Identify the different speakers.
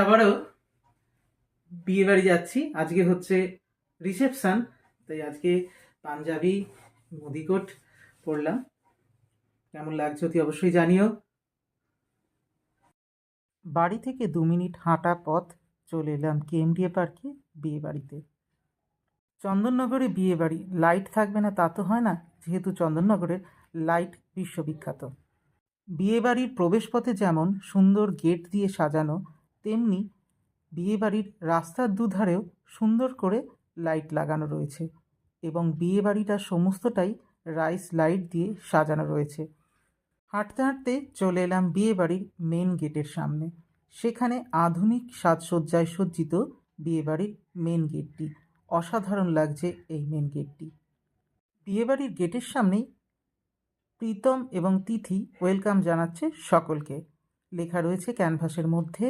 Speaker 1: আবারও বিয়ে বাড়ি যাচ্ছি। আজকে হচ্ছে রিসেপশন, তাই আজকে পাঞ্জাবি মুদিকোট পরলাম। কেমন লাগছে অতি অবশ্যই জানিও। বাড়ি থেকে 2 মিনিট হাঁটা পথ চলে এলাম কেএমডিএ পার্কে বিয়ে বাড়িতে। চন্দননগরে বিয়ে বাড়ি, লাইট থাকবে না তা তো হয় না, যেহেতু চন্দননগরের লাইট বিশ্ববিখ্যাত। বিয়েবাড়ির প্রবেশপথে যেমন সুন্দর গেট দিয়ে সাজানো, তেমনি বিয়েবাড়ির রাস্তার দুধারেও সুন্দর করে লাইট লাগানো রয়েছে এবং বিয়েবাড়িটা সমস্তটাই রাইস লাইট দিয়ে সাজানো রয়েছে। হাঁটতে হাঁটতে চলে এলাম বিয়েবাড়ির মেন গেটের সামনে। সেখানে আধুনিক সাজসজ্জায় সজ্জিত বিয়েবাড়ির মেন গেটটি। অসাধারণ লাগছে এই মেন গেটটি। বিয়েবাড়ির গেটের সামনেই প্রীতম এবং তিথি ওয়েলকাম জানাচ্ছে সকলকে। লেখা রয়েছে ক্যানভাসের মধ্যে